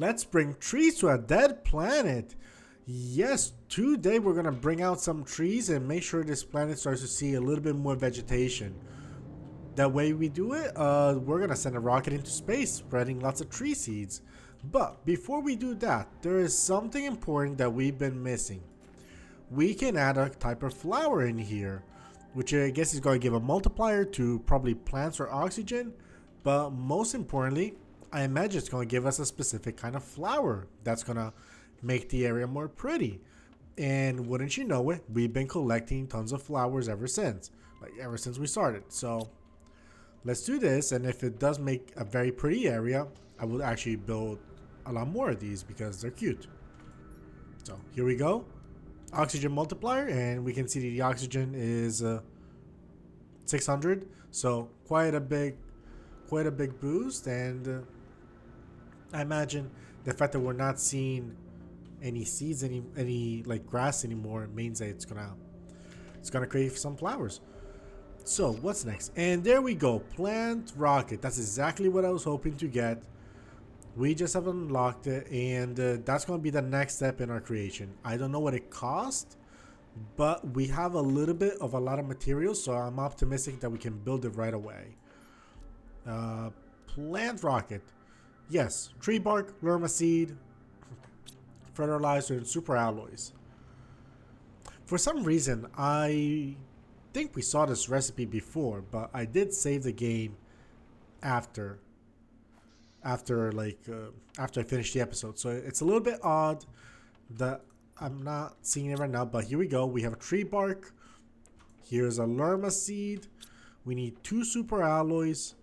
Let's bring trees to a dead planet. Yes, today we're gonna bring out some trees and make sure this planet starts to see a little bit more vegetation. That way we do it, we're gonna send a rocket into space, spreading lots of tree seeds. But before we do that, there is something important that we've been missing. We can add a type of flower in here, which I guess is going to give a multiplier to probably plants or oxygen. But most importantly, I imagine it's going to give us a specific kind of flower that's going to make the area more pretty. And wouldn't you know it, we've been collecting tons of flowers ever since. Like ever since we started. So let's do this, and if it does make a very pretty area, I will actually build a lot more of these because they're cute. So here we go. Oxygen multiplier, and we can see the oxygen is 600, so quite a big boost. And I imagine the fact that we're not seeing any seeds, any like grass anymore, means that it's gonna create some flowers. So what's next? And there we go, plant rocket. That's exactly what I was hoping to get. We just have unlocked it, and that's going to be the next step in our creation. I don't know what it cost, but we have a little bit of a lot of materials, so I'm optimistic that we can build it right away. Plant rocket. Yes, tree bark, lerma seed, fertilizer, and super alloys. For some reason, I think we saw this recipe before, but I did save the game after I finished the episode, so it's a little bit odd that I'm not seeing it right now. But here we go. We have a tree bark. Here's a lerma seed. We need 2 super alloys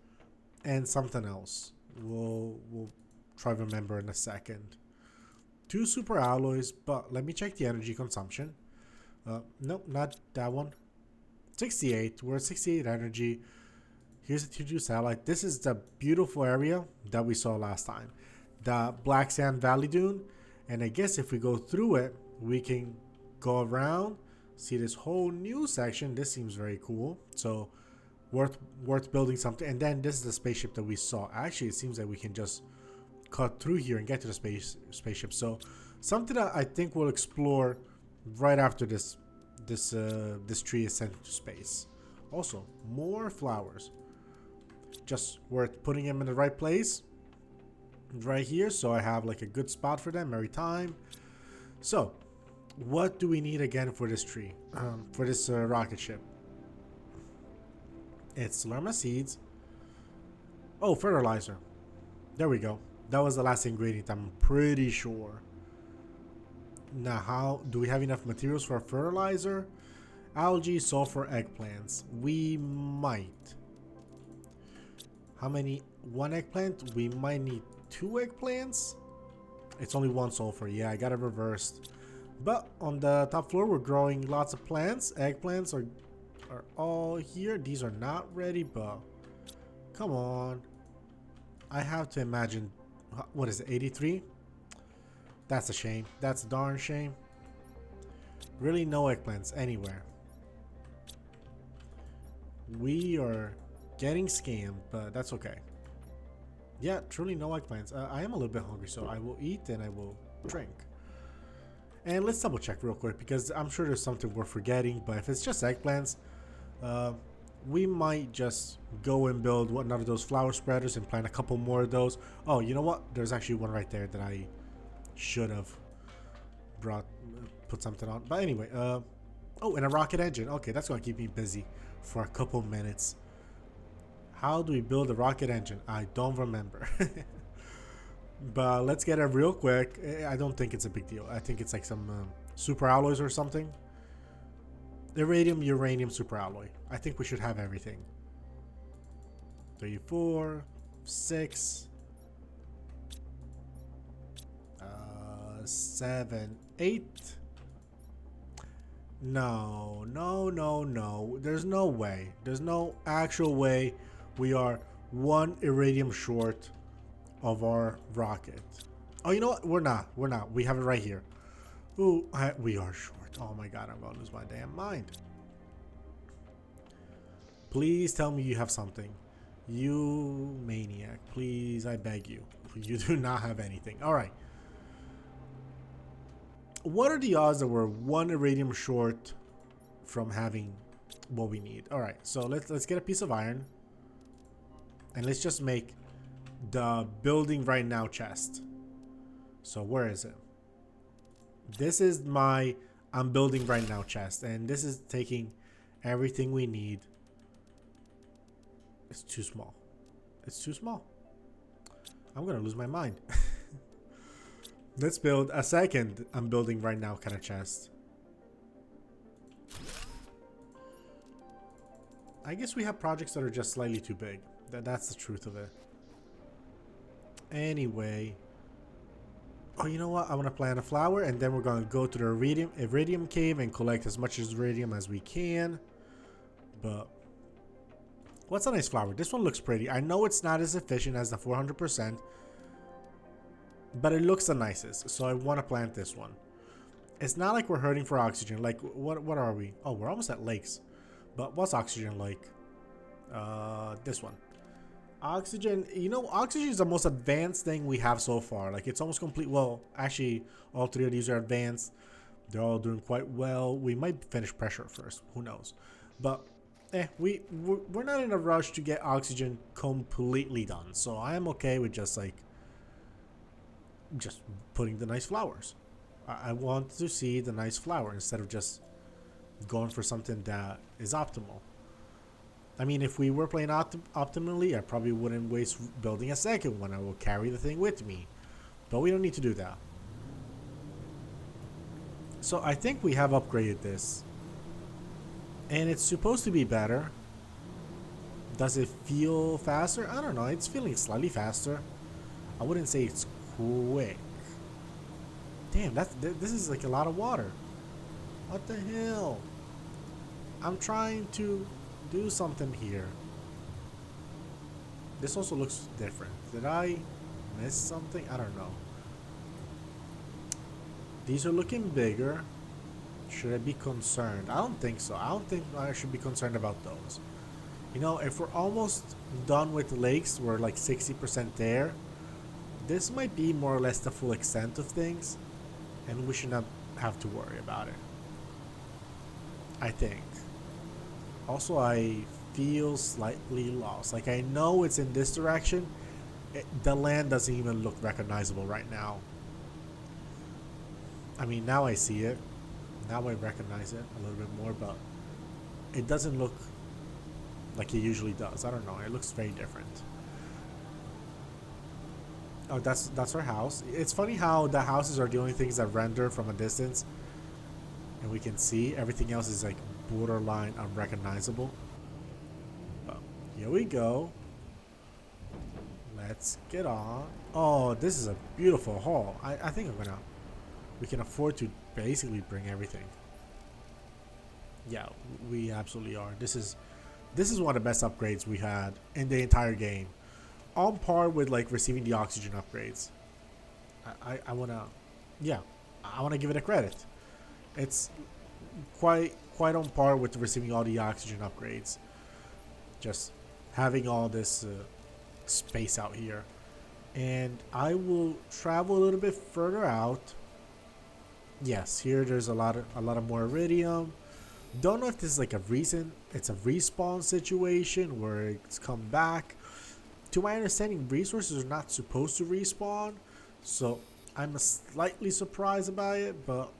and something else. We'll try to remember in a second. 2 super alloys, but let me check the energy consumption. Nope, not that one. 68. We're at 68 energy. Here's the T2 satellite. This is the beautiful area that we saw last time. The Black Sand Valley Dune. And I guess if we go through it, we can go around, see this whole new section. This seems very cool. So worth building something. And then this is the spaceship that we saw. Actually, it seems like we can just cut through here and get to the spaceship. So something that I think we'll explore right after this tree is sent to space. Also, more flowers. Just worth putting them in the right place, right here, so I have like a good spot for them every time. So what do we need again for this tree, for this rocket ship? It's lerma seeds. Oh, fertilizer. There we go. That was the last ingredient, I'm pretty sure. Now, how do we have enough materials for a fertilizer? Algae, sulfur, eggplants. We might. How many? 1 eggplant? We might need 2 eggplants. It's only 1 sulfur. Yeah, I got it reversed. But on the top floor, we're growing lots of plants. Eggplants are all here. These are not ready, but come on. I have to imagine. What is it? 83? That's a shame. That's a darn shame. Really, no eggplants anywhere. We are getting scammed, but that's okay. Yeah, truly no eggplants. I am a little bit hungry, so I will eat and I will drink. And let's double check real quick, because I'm sure there's something we're forgetting. But if it's just eggplants, we might just go and build one of those flower spreaders and plant a couple more of those. Oh, you know what? There's actually one right there that I should have put something on. But anyway, oh, and a rocket engine. Okay, that's gonna keep me busy for a couple minutes. How do we build a rocket engine? I don't remember. But let's get it real quick. I don't think it's a big deal. I think it's like some super alloys or something. Iridium, uranium, super alloy. I think we should have everything. 3, 4, 6, 7, 8. No. There's no way. There's no actual way we are 1 iridium short of our rocket. Oh, you know what? We're not. We have it right here. Ooh, we are short. Oh my god, I'm gonna lose my damn mind. Please tell me you have something. You maniac, please, I beg you. You do not have anything. All right. What are the odds that we're one iridium short from having what we need? All right, so let's get a piece of iron, and let's just make the building right now chest. So where is it? This is my I'm building right now chest, and this is taking everything we need. It's too small. It's too small. I'm gonna lose my mind. Let's build a second I'm building right now kind of chest. I guess we have projects that are just slightly too big. That's the truth of it. Anyway. Oh, you know what? I want to plant a flower, and then we're going to go to the iridium cave and collect as much iridium as we can. But what's a nice flower? This one looks pretty. I know it's not as efficient as the 400%, but it looks the nicest. So I want to plant this one. It's not like we're hurting for oxygen. Like, what are we? Oh, we're almost at lakes. But what's oxygen like? This one. Oxygen, you know, oxygen is the most advanced thing we have so far. Like, it's almost complete. Well, actually, all three of these are advanced. They're all doing quite well. We might finish pressure first. Who knows? But, we're not in a rush to get oxygen completely done. So I am okay with just putting the nice flowers. I want to see the nice flower instead of just going for something that is optimal. I mean, if we were playing optimally, I probably wouldn't waste building a second one. I will carry the thing with me. But we don't need to do that. So I think we have upgraded this. And it's supposed to be better. Does it feel faster? I don't know. It's feeling slightly faster. I wouldn't say it's quick. Damn, this is like a lot of water. What the hell? I'm trying to do something here. This also looks different. Did I miss something? I don't know. These are looking bigger. Should I be concerned? I don't think so. I don't think I should be concerned about those. You know, if we're almost done with the lakes, we're like 60% there. This might be more or less the full extent of things, and we should not have to worry about it. I think. Also, I feel slightly lost. Like, I know it's in this direction. The land doesn't even look recognizable right now. I mean, now I see it. Now I recognize it a little bit more, but it doesn't look like it usually does. I don't know. It looks very different. Oh, that's our house. It's funny how the houses are the only things that render from a distance, and we can see everything else is like borderline unrecognizable. But here we go. Let's get on. Oh, this is a beautiful haul. I think we can afford to basically bring everything. Yeah, we absolutely are. This is one of the best upgrades we had in the entire game. On par with like receiving the oxygen upgrades. I wanna give it a credit. It's quite on par with receiving all the oxygen upgrades. Just having all this space out here. And I will travel a little bit further out. Yes, here there's a lot of more iridium. Don't know if this is like it's a respawn situation where it's come back. To my understanding, resources are not supposed to respawn, so I'm slightly surprised about it, but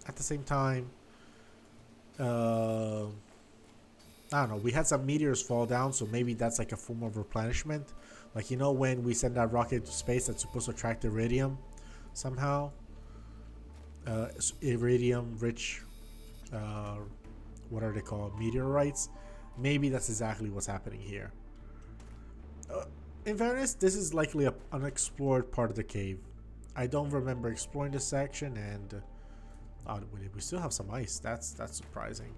at the same time, I don't know, we had some meteors fall down, so maybe that's like a form of replenishment. Like, you know, when we send that rocket to space that's supposed to attract iridium somehow, iridium rich, what are they called, meteorites? Maybe that's exactly what's happening here. In fairness, this is likely an unexplored part of the cave. I don't remember exploring this section, and we still have some ice. That's surprising.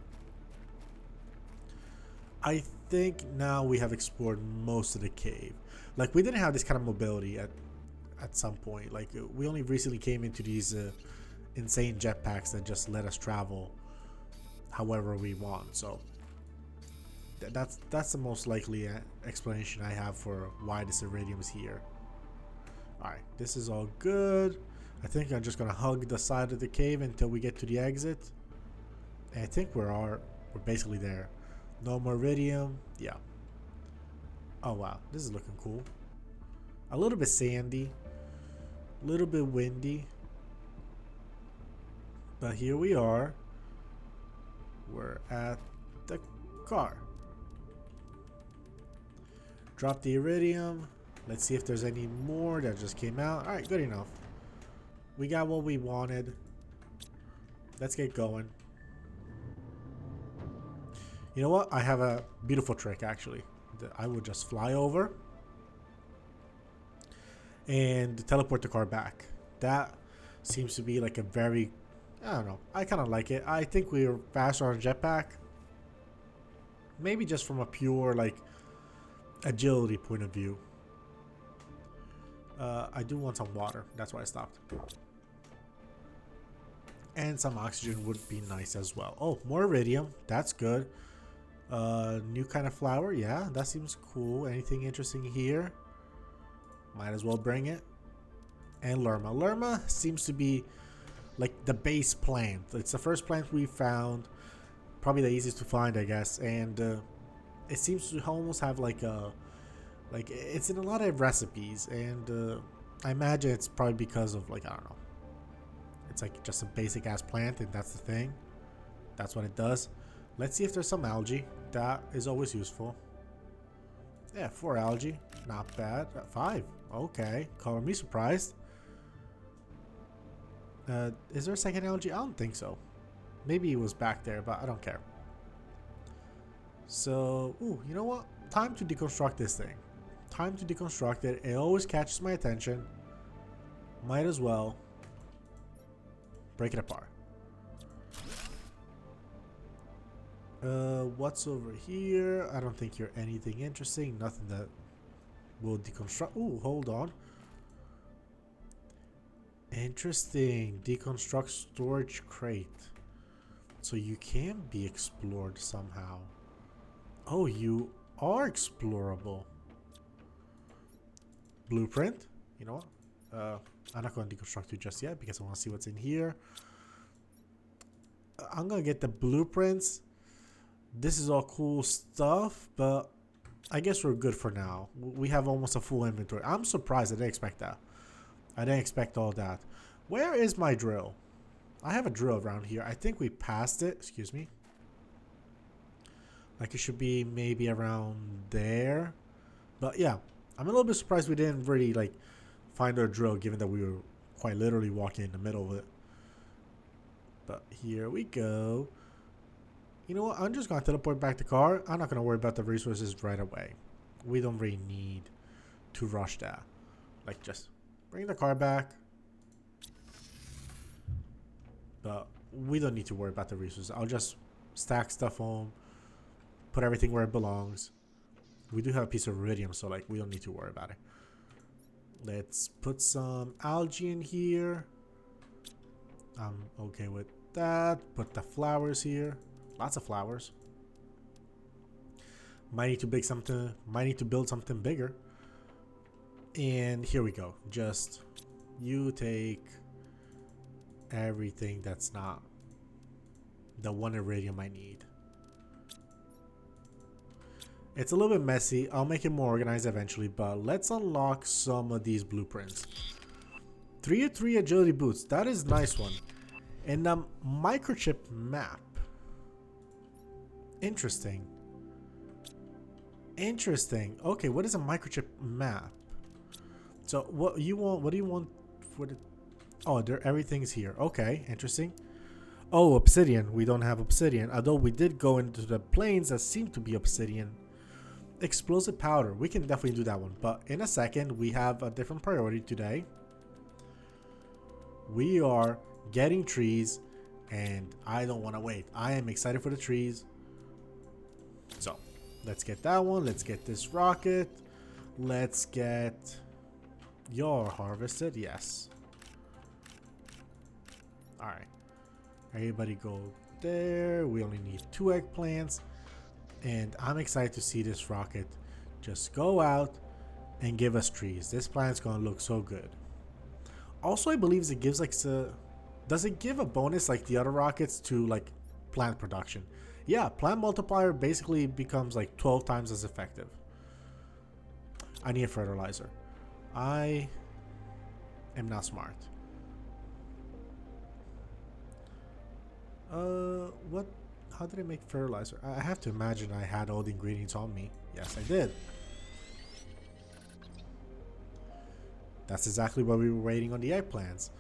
I think now we have explored most of the cave. Like, we didn't have this kind of mobility at some point. Like, we only recently came into these insane jetpacks that just let us travel however we want. So That's the most likely explanation I have for why this iridium is here. All right, this is all good. I think I'm just gonna hug the side of the cave until we get to the exit. And I think we're basically there. No more iridium. Yeah. Oh wow, this is looking cool. A little bit sandy, a little bit windy, but here we are. We're at the car. Drop the iridium. Let's see if there's any more that just came out. All right, good enough. We got what we wanted. Let's get going. You know what? I have a beautiful trick actually. I would just fly over and teleport the car back. That seems to be like a very, I don't know, I kind of like it. I think we're faster on jetpack. Maybe just from a pure like agility point of view. I do want some water. That's why I stopped. And some oxygen would be nice as well. Oh, more iridium. That's good. New kind of flower. Yeah, that seems cool. Anything interesting here? Might as well bring it. And Lerma. Lerma seems to be like the base plant. It's the first plant we found. Probably the easiest to find, I guess. And it seems to almost have like a... Like, it's in a lot of recipes. And I imagine it's probably because of, like, I don't know. It's like just a basic ass plant, and that's the thing. That's what it does. Let's see if there's some algae. That is always useful. Yeah, 4 algae. Not bad. 5. Okay. Color me surprised. Is there a second algae? I don't think so. Maybe it was back there, but I don't care. So, ooh, you know what? Time to deconstruct this thing. Time to deconstruct it. It always catches my attention. Might as well break it apart. What's over here? I don't think you're anything interesting. Nothing that will deconstruct. Ooh, hold on. Interesting. Deconstruct storage crate. So you can be explored somehow. Oh, you are explorable. Blueprint. You know what? I'm not going to deconstruct you just yet because I want to see what's in here. I'm going to get the blueprints. This is all cool stuff, but I guess we're good for now. We have almost a full inventory. I'm surprised. I didn't expect that. I didn't expect all that. Where is my drill? I have a drill around here. I think we passed it. Excuse me. Like it should be maybe around there. But yeah, I'm a little bit surprised we didn't really like find our drill, given that we were quite literally walking in the middle of it. But here we go. You know what? I'm just going to teleport back the car. I'm not going to worry about the resources right away. We don't really need to rush that. Like, just bring the car back. But we don't need to worry about the resources. I'll just stack stuff home. Put everything where it belongs. We do have a piece of iridium, so, like, we don't need to worry about it. Let's put some algae in here. I'm okay with that. Put the flowers here. Lots of flowers. Might need to build something bigger. And here we go. Just you take everything that's not the one iridium I need. It's a little bit messy. I'll make it more organized eventually, but let's unlock some of these blueprints. 3-3 agility boots. That is a nice one. And microchip map. Interesting. Interesting. Okay, what is a microchip map? So what you want? What do you want for the? Oh, everything's here. Okay, interesting. Oh, obsidian. We don't have obsidian, although we did go into the plains that seem to be obsidian. Explosive powder. We can definitely do that one, but in a second, we have a different priority today. We are getting trees, and I don't want to wait. I am excited for the trees. So, let's get that one. Let's get this rocket. Let's get your harvested. Yes. Alright. Everybody go there. We only need 2 eggplants. And I'm excited to see this rocket just go out and give us trees. This planet's gonna look so good. Also, I believe it gives like does it give a bonus like the other rockets to like plant production? Yeah, plant multiplier basically becomes like 12 times as effective. I need a fertilizer. I am not smart. What? How did I make fertilizer? I have to imagine I had all the ingredients on me. Yes, I did. That's exactly what we were waiting on the eggplants.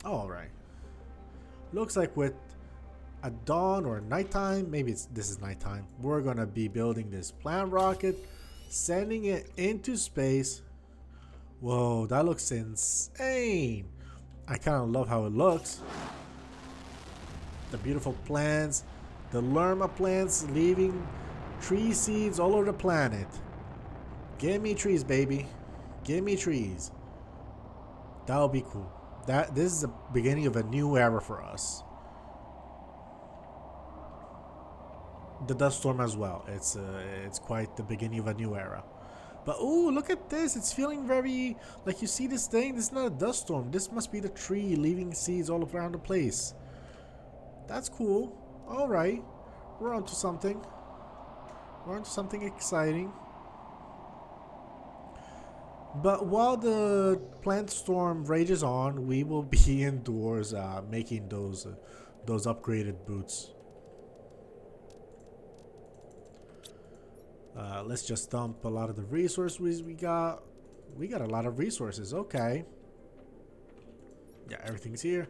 Alright. Looks like with a dawn or nighttime, maybe this is nighttime, we're gonna be building this plant rocket, sending it into space. Whoa, that looks insane. I kind of love how it looks. The beautiful plants, the lerma plants leaving tree seeds all over the planet. Give me trees, baby. Give me trees. That would be cool. This is the beginning of a new era for us. The dust storm as well. It's quite the beginning of a new era. But ooh, look at this. It's feeling very like, you see this thing? This is not a dust storm. This must be the tree leaving seeds all around the place. That's cool. All right, we're onto something. We're onto something exciting. But while the plant storm rages on, we will be indoors making those upgraded boots. Let's just dump a lot of the resources we got. We got a lot of resources. Okay. Yeah, everything's here.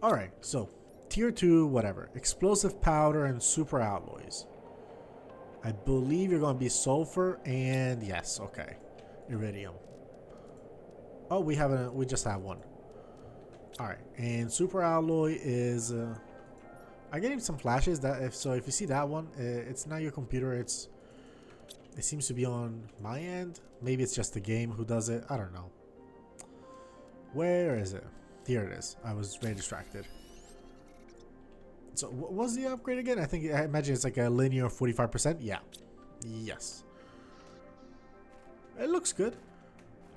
All right, so tier 2, whatever. Explosive powder and super alloys. I believe you're going to be sulfur and yes, okay. Iridium. Oh, we just have one. All right, and super alloy is I get some flashes that if you see that one, it's not your computer, it seems to be on my end. Maybe it's just the game who does it. I don't know. Where is it? Here it is. I was very distracted. So what was the upgrade again? I imagine it's like a linear 45%. Yeah. Yes. It looks good.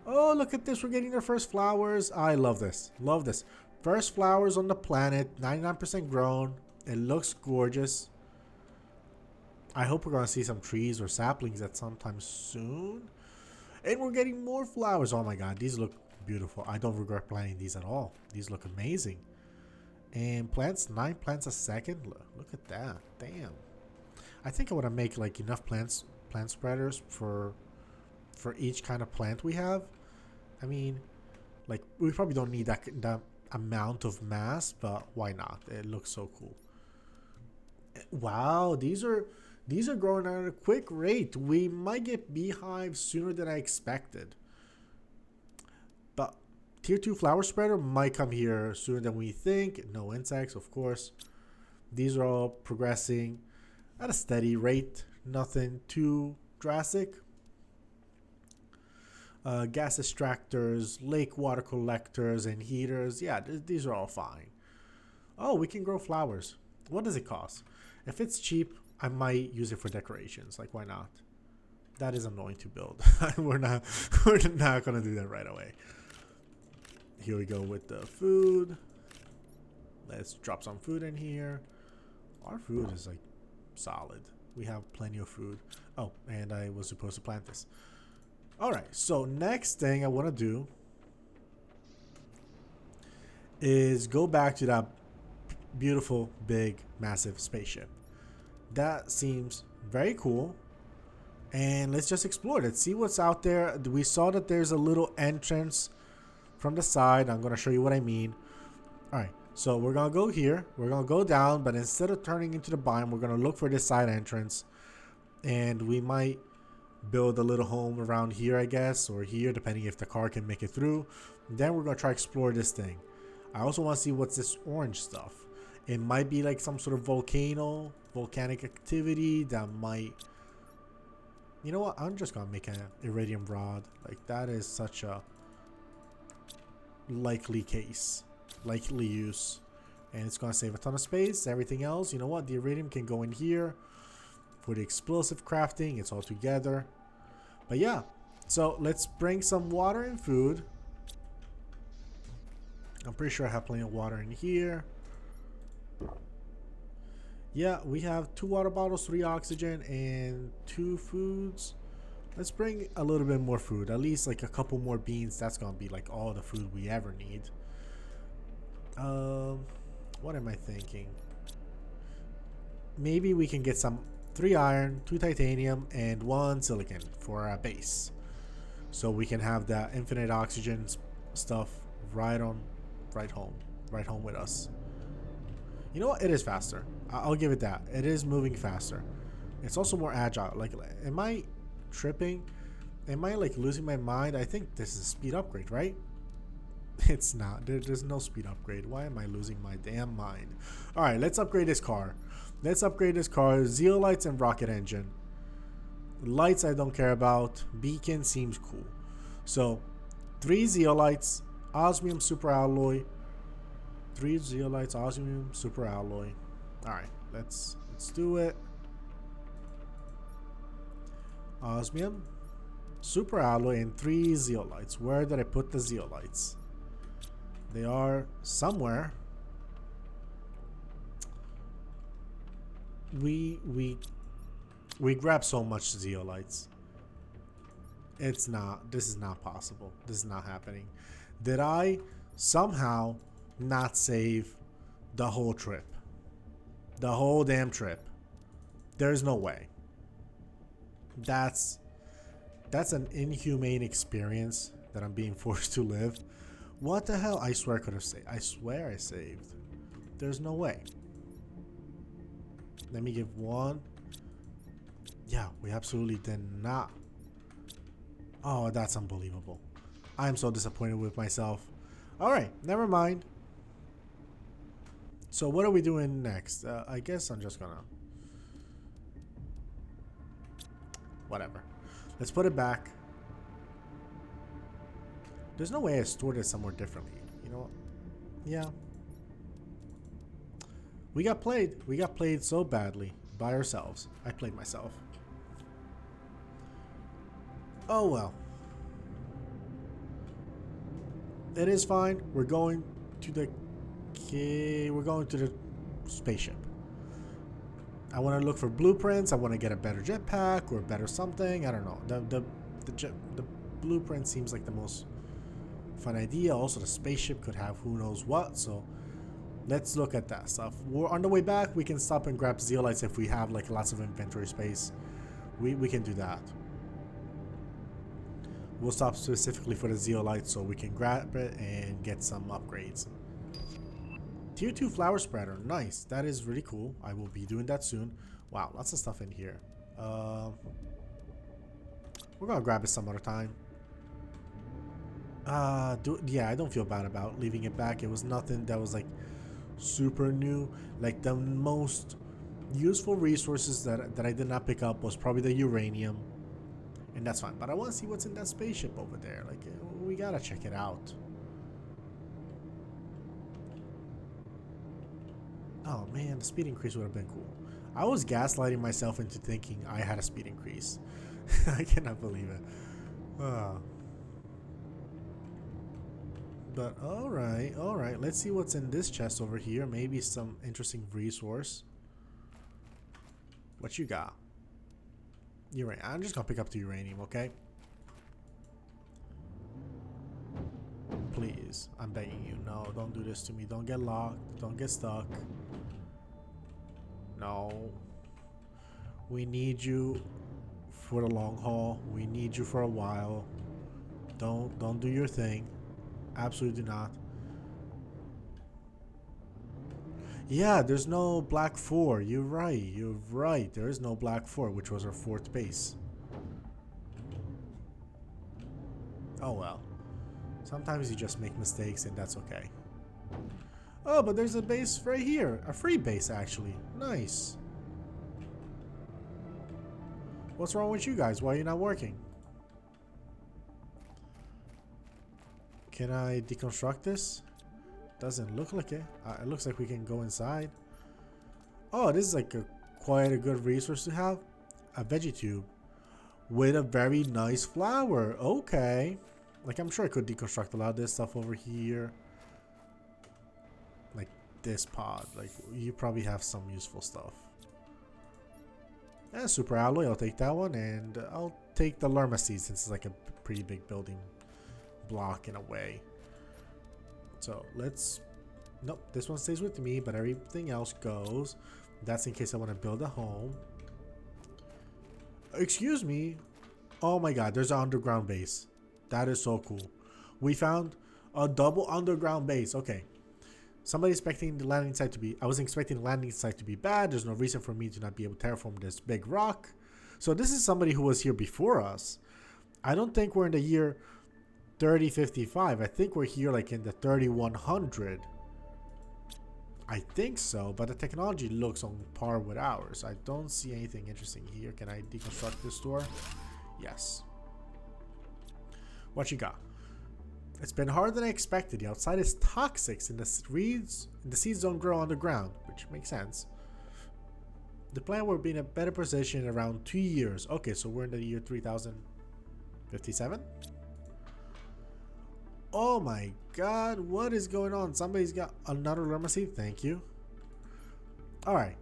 Oh, look at this. We're getting our first flowers. I love this. Love this. First flowers on the planet. 99% grown. It looks gorgeous. I hope we're going to see some trees or saplings at some time soon. And we're getting more flowers. Oh my god. These look beautiful. I don't regret planting these at all. These look amazing. And plants, 9 plants a second. Look at that. Damn. I think I want to make like enough plant spreaders for each kind of plant we have. I mean, like we probably don't need that amount of mass, but why not? It looks so cool. Wow, these are growing at a quick rate. We might get beehives sooner than I expected. But tier 2 flower spreader might come here sooner than we think. No insects, of course. These are all progressing at a steady rate. Nothing too drastic. Gas extractors, lake water collectors, and heaters. Yeah, these are all fine. Oh, we can grow flowers. What does it cost? If it's cheap, I might use it for decorations. Like, why not? That is annoying to build. we're not gonna do that right away. Here we go with the food. Let's drop some food in here. Our food is like solid. We have plenty of food. Oh, and I was supposed to plant this. Alright, so next thing I want to do is go back to that beautiful, big, massive spaceship. That seems very cool. And let's just explore it. Let's see what's out there. We saw that there's a little entrance from the side. I'm going to show you what I mean. Alright, so we're going to go here. We're going to go down, but instead of turning into the biome, we're going to look for this side entrance. And we might build a little home around here, I guess, or here, depending if the car can make it through. Then we're going to try to explore this thing. I also want to see what's this orange stuff. It might be like some sort of volcanic activity that might... You know what? I'm just going to make an iridium rod. Like, that is such a likely case. Likely use. And it's going to save a ton of space. Everything else, you know what? The iridium can go in here. For the explosive crafting, it's all together. But yeah, so let's bring some water and food. I'm pretty sure I have plenty of water in here. Yeah, we have 2 water bottles, 3 oxygen, and 2 foods. Let's bring a little bit more food, at least like a couple more beans. That's gonna be like all the food we ever need. What am I thinking? Maybe we can get some 3 iron, 2 titanium, and 1 silicon for our base, so we can have that infinite oxygen stuff right home with us. You know what? It is faster. I'll give it that. It is moving faster. It's also more agile. Like, am I tripping? Am I like losing my mind? I think this is a speed upgrade, right? It's not. There's no speed upgrade. Why am I losing my damn mind? All right, let's upgrade this car. Let's upgrade this car. Zeolites and rocket engine. Lights I don't care about. Beacon seems cool. So 3 zeolites, osmium super alloy. 3 zeolites, osmium super alloy. All right, let's do it. Osmium, super alloy, and 3 zeolites. Where did I put the zeolites? They are somewhere. We grab so much zeolites. It's not. This is not possible. This is not happening. Did I somehow not save the whole trip? The whole damn trip. There's no way. That's an inhumane experience that I'm being forced to live. What the hell? I swear I could have saved. I swear I saved. There's no way. Let me give 1. Yeah, we absolutely did not. Oh, that's unbelievable. I'm so disappointed with myself. Alright, never mind. So what are we doing next? I guess I'm just gonna... Whatever. Let's put it back. There's no way I stored it somewhere differently. You know what? Yeah. We got played. We got played so badly by ourselves. I played myself. Oh well. It is fine. We're going to the spaceship. I want to look for blueprints. I want to get a better jetpack or better something. I don't know. The blueprint seems like the most fun idea. Also, the spaceship could have who knows what. So let's look at that stuff. We're on the way back. We can stop and grab zeolites if we have like lots of inventory space. We can do that. We'll stop specifically for the zeolites so we can grab it and get some upgrades. Tier 2 flower spreader. Nice. That is really cool. I will be doing that soon. Wow, lots of stuff in here. We're gonna grab it some other time. Yeah, I don't feel bad about leaving it back. It was nothing that was like super new. Like the most useful resources that I did not pick up was probably the uranium. And that's fine. But I want to see what's in that spaceship over there. Like, we gotta check it out. Oh man, the speed increase would have been cool. I was gaslighting myself into thinking I had a speed increase. I cannot believe it. But alright. Let's see what's in this chest over here. Maybe some interesting resource. What you got? Uranium. I'm just gonna pick up the uranium, okay? Please, I'm begging you. No, don't do this to me. Don't get locked. Don't get stuck. No. We need you for the long haul. We need you for a while. Don't do your thing. Absolutely not. Yeah, there's no Black 4. You're right. There is no Black 4, which was our 4th base. Oh well. Sometimes you just make mistakes and that's okay. Oh, but there's a base right here. A free base, actually. Nice. What's wrong with you guys? Why are you not working? Can I deconstruct this? Doesn't look like it. It looks like we can go inside. Oh, this is like quite a good resource to have. a veggie tube with a very nice flower. Okay. Like, I'm sure I could deconstruct a lot of this stuff over here. Like this pod. Like, you probably have some useful stuff. And super alloy, I'll take that one. And I'll take the lerma seed since it's like a pretty big building block in a way. So let's... Nope, this one stays with me, but everything else goes. That's in case I want to build a home. Excuse me. Oh my god, there's an underground base. That is so cool. We found a double underground base. Okay. Somebody expecting the landing site to be... I was expecting the landing site to be bad. There's no reason for me to not be able to terraform this big rock. So this is somebody who was here before us. I don't think we're in the year 3055. I think we're here like in the 3100. I think so, but the technology looks on par with ours. I don't see anything interesting here. Can I deconstruct this door? Yes. What you got? It's been harder than I expected. The outside is toxic and the seeds don't grow underground, which makes sense. The plant will be in a better position in around 2 years. Okay, so we're in the year 3057. Oh my god, what is going on? Somebody's got another lerma seed. Thank you. Alright.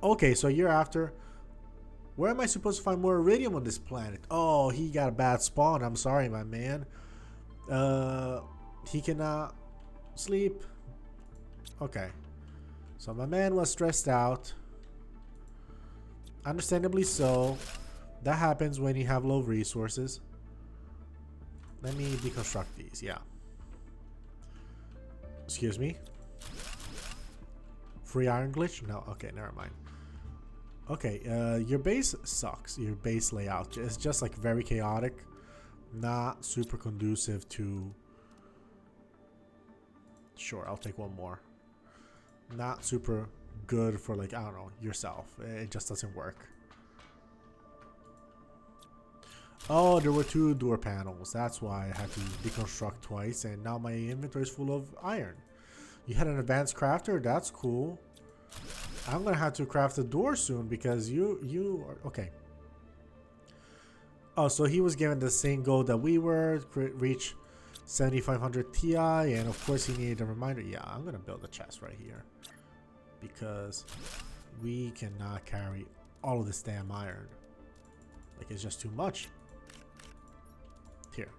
Okay, so a year after. Where am I supposed to find more iridium on this planet? Oh, he got a bad spawn. I'm sorry, my man. He cannot sleep. Okay. So my man was stressed out. Understandably so. That happens when you have low resources. Let me deconstruct these. Yeah. Excuse me. Free iron glitch? No. Okay, never mind. Okay, your base sucks. Your base layout is just like very chaotic. Not super conducive to... Sure, I'll take one more. Not super good for, like, I don't know, yourself. It just doesn't work. Oh, there were 2 door panels. That's why I had to deconstruct twice. And now my inventory is full of iron. You had an advanced crafter? That's cool. I'm going to have to craft a door soon because you are... Okay. Oh, so he was given the same goal that we were. Reach 7500 Ti. And of course he needed a reminder. Yeah, I'm going to build a chest right here. Because we cannot carry all of this damn iron. Like, it's just too much. Here.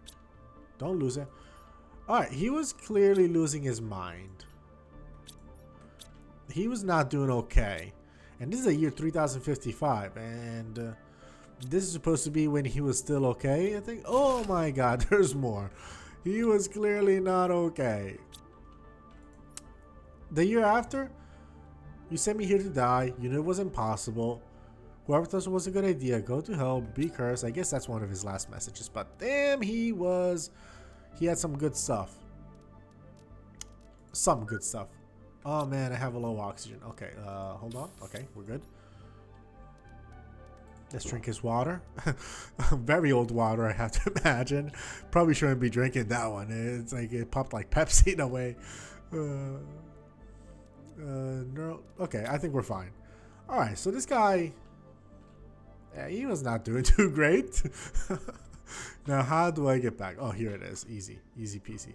Don't lose it. Alright, he was clearly losing his mind. He was not doing okay. And this is the year 3055. And this is supposed to be when he was still okay, I think. Oh my god, there's more. He was clearly not okay. The year after, you sent me here to die. You knew it was impossible. Whoever thought it was a good idea, go to hell, be cursed. I guess that's one of his last messages. But damn, he had some good stuff. Some good stuff. Oh man, I have a low oxygen. Okay, hold on. Okay, we're good. Let's drink his water. Very old water, I have to imagine. Probably shouldn't be drinking that one. It's like it popped like Pepsi in a way. No. Okay, I think we're fine. Alright, so this guy... Yeah, he was not doing too great. Now, how do I get back? Oh, here it is. Easy. Easy peasy.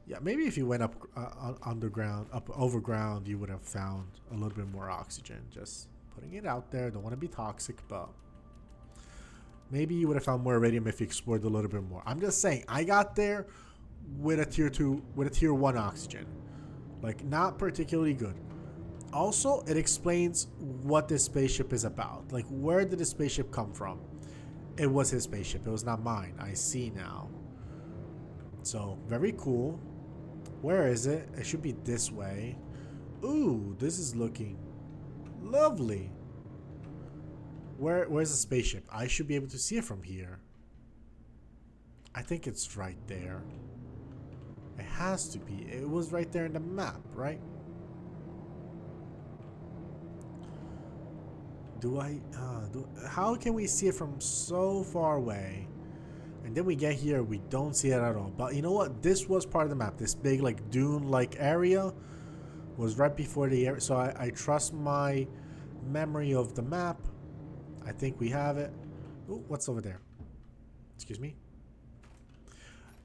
Yeah, maybe if you went up underground, up overground, you would have found a little bit more oxygen. Just putting it out there. Don't want to be toxic, but maybe you would have found more iridium if you explored a little bit more. I'm just saying, I got there with a tier 2, with a tier 1 oxygen. Like, not particularly good. Also, it explains what this spaceship is about. Like, where did the spaceship come from? It was his spaceship. It was not mine. I see now. So, very cool. Where is it? It should be this way. Ooh, this is looking lovely. Where's the spaceship? I should be able to see it from here. I think it's right there. It has to be. It was right there in the map, right? How can we see it from so far away? And then we get here, we don't see it at all. But you know what? This was part of the map. This big, like, dune-like area was right before the area. So I trust my Memory of the map. I think we have it. Ooh, what's over there? Excuse me.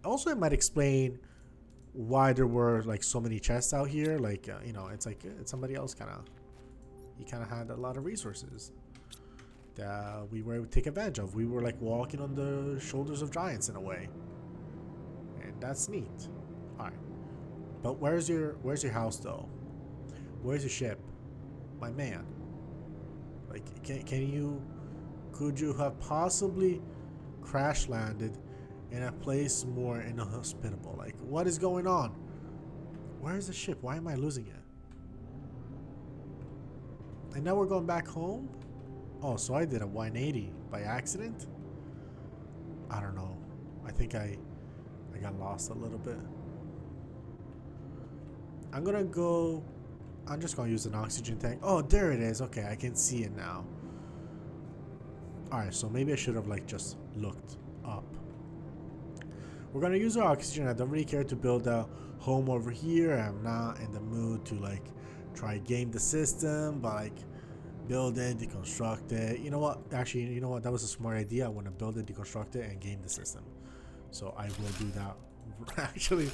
Also, it might explain why there were like so many chests out here. Like, you know, it's like it's somebody else kind of. He kind of had a lot of resources that we were able to take advantage of. We were like walking on the shoulders of giants in a way, and that's neat. All right, but where's your house though? Where's your ship, my man? Like, could you have possibly crash landed in a place more inhospitable? Like, what is going on? Where's the ship? Why am I losing it? And now we're going back home? Oh, so I did a 180 by accident? I don't know. I think I got lost a little bit. I'm just gonna use an oxygen tank. Oh, there it is. Okay, I can see it now. Alright, so maybe I should have like just looked up. We're gonna use our oxygen. I don't really care to build a home over here. I'm not in the mood to like try game the system, but like build it, deconstruct it. You know what? Actually, you know what? That was a smart idea. I want to build it, deconstruct it, and game the system. So I will do that. Actually,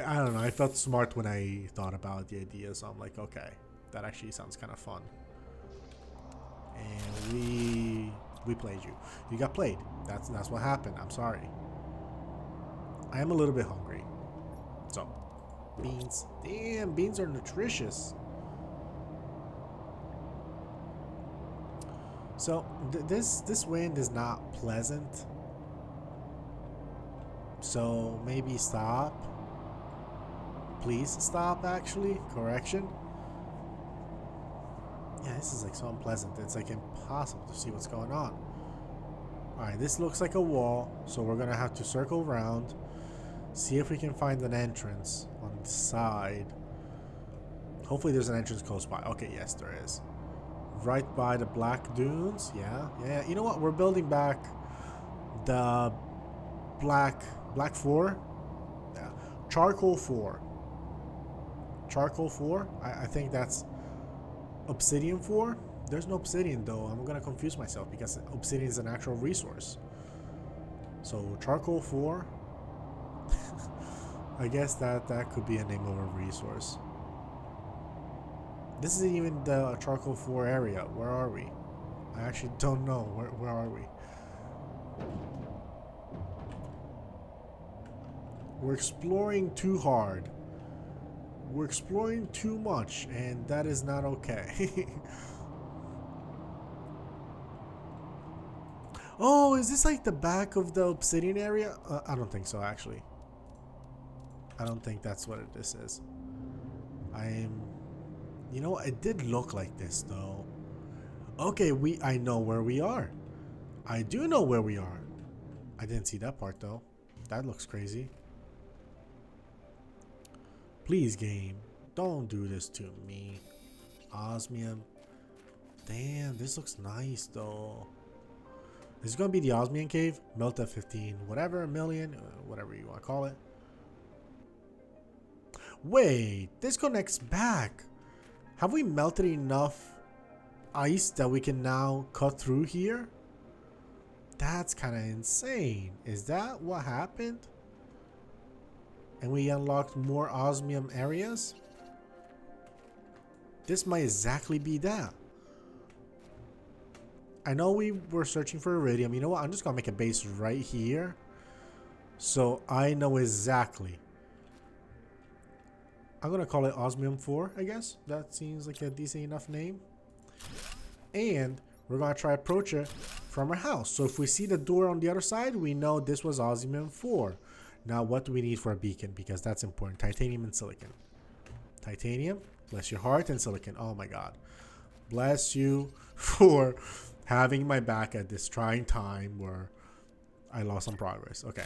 I don't know. I felt smart when I thought about the idea, so I'm like, okay, that actually sounds kind of fun. And we played you. You got played. That's what happened. I'm sorry. I am a little bit hungry. So, beans. Damn, beans are nutritious. So this wind is not pleasant. So maybe stop. Please stop. Actually, correction. Yeah, this is like so unpleasant. It's like impossible to see what's going on. All right, this looks like a wall, so we're gonna have to circle around, see if we can find an entrance on the side. Hopefully, there's an entrance close by. Okay, yes, there is. Right by the black dunes. Yeah. You know what? We're building back the black 4. Yeah. Charcoal 4. Charcoal 4. I think that's obsidian 4. There's no obsidian though. I'm gonna confuse myself because obsidian is an actual resource. So charcoal 4. I guess that could be a name of a resource. This isn't even the charcoal 4 area. Where are we? I actually don't know. Where are we? We're exploring too hard. We're exploring too much, and that is not okay. Oh, is this like the back of the obsidian area? I don't think so, actually. I don't think that's what this is. You know, it did look like this though. Okay, I know where we are. I do know where we are. I didn't see that part though. That looks crazy. Please, game, don't do this to me. Osmium. Damn, this looks nice though. This is gonna be the Osmium cave. Melt at 15, whatever, million, whatever you want to call it. Wait, this connects back. Have we melted enough ice that we can now cut through here? That's kind of insane. Is that what happened? And we unlocked more osmium areas? This might exactly be that. I know we were searching for iridium. You know what? I'm just gonna make a base right here, so I know exactly. I'm gonna call it Osmium 4, I guess. That seems like a decent enough name. And we're gonna try approach it from our house. So if we see the door on the other side, we know this was Osmium 4. Now what do we need for a beacon? Because that's important. Titanium and silicon. Titanium, bless your heart, and silicon. Oh my god. Bless you for having my back at this trying time where I lost some progress. Okay.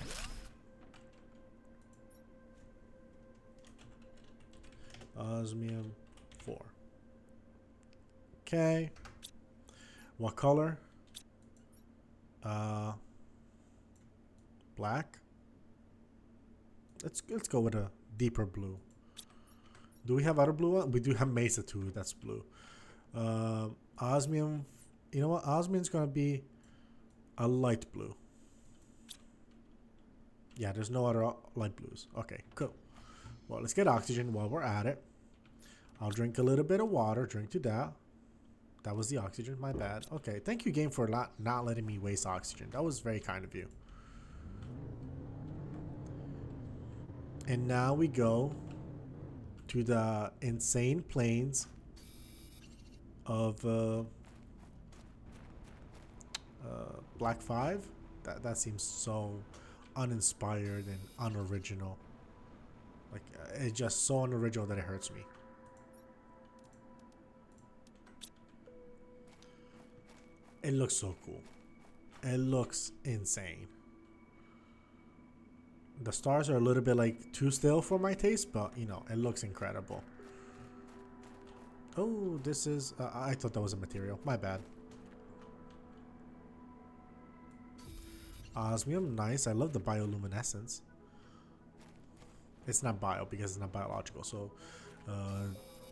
Osmium 4. Okay. What color? Black. Let's go with a deeper blue. Do we have other blue one? We do have Mesa too. That's blue. Osmium. You know what? Osmium's gonna be a light blue. Yeah, there's no other light blues. Okay, cool. Well, let's get oxygen while we're at it. I'll drink a little bit of water. Drink to that. That was the oxygen. My bad. Okay, thank you, game, for not letting me waste oxygen. That was very kind of you. And now we go to the insane plains of Black 5. That seems so uninspired and unoriginal. Like, it's just so unoriginal that it hurts me. It looks so cool. It looks insane. The stars are a little bit like too still for my taste, but you know, it looks incredible. Oh, this is I thought that was a material. My bad. Osmium, nice. I love the bioluminescence. It's not bio because it's not biological, so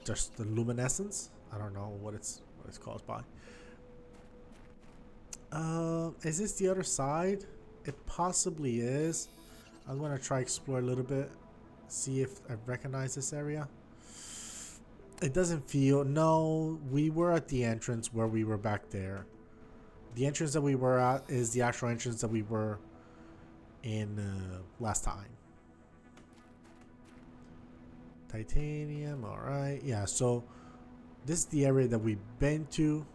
just the luminescence. I don't know what it's caused by. Is this the other side? It possibly is. I'm gonna try explore a little bit, see if I recognize this area. It doesn't feel. No, we were at the entrance where we were back there. The entrance that we were at is the actual entrance that we were in last time. Titanium, alright. Yeah, so this is the area that we've been to.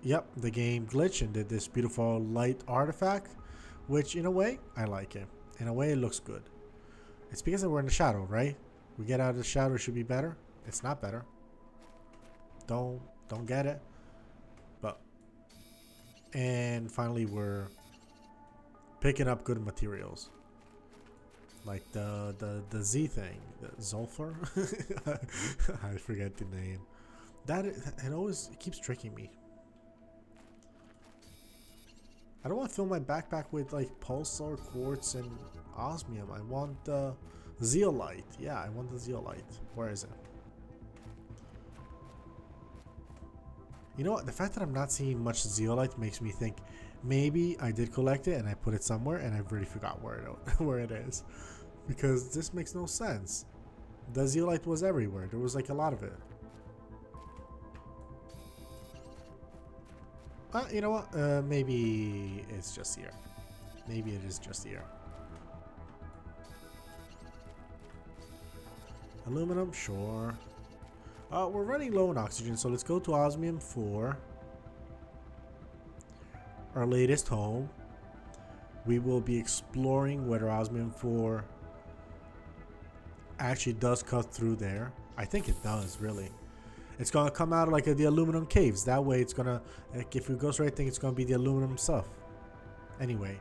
Yep, the game glitched and did this beautiful light artifact, which in a way, I like it. In a way, it looks good. It's because we're in the shadow, right? We get out of the shadow, it should be better. It's not better. Don't get it. But, and finally we're picking up good materials. Like the Z thing, the Zolfar. I forget the name. It always keeps tricking me. I don't want to fill my backpack with like pulsar, quartz, and osmium. I want the zeolite. Yeah, I want the zeolite. Where is it? You know what? The fact that I'm not seeing much zeolite makes me think maybe I did collect it and I put it somewhere and I really forgot where it is. Because this makes no sense. The zeolite was everywhere. There was like a lot of it. You know what? Maybe it's just here. Maybe it is just here. Aluminum, sure. We're running low on oxygen, so let's go to Osmium 4. Our latest home. We will be exploring whether Osmium 4 actually does cut through there. I think it does, really. It's gonna come out like the aluminum caves. That way it's gonna, like, if it goes right, I think it's gonna be the aluminum stuff. Anyway,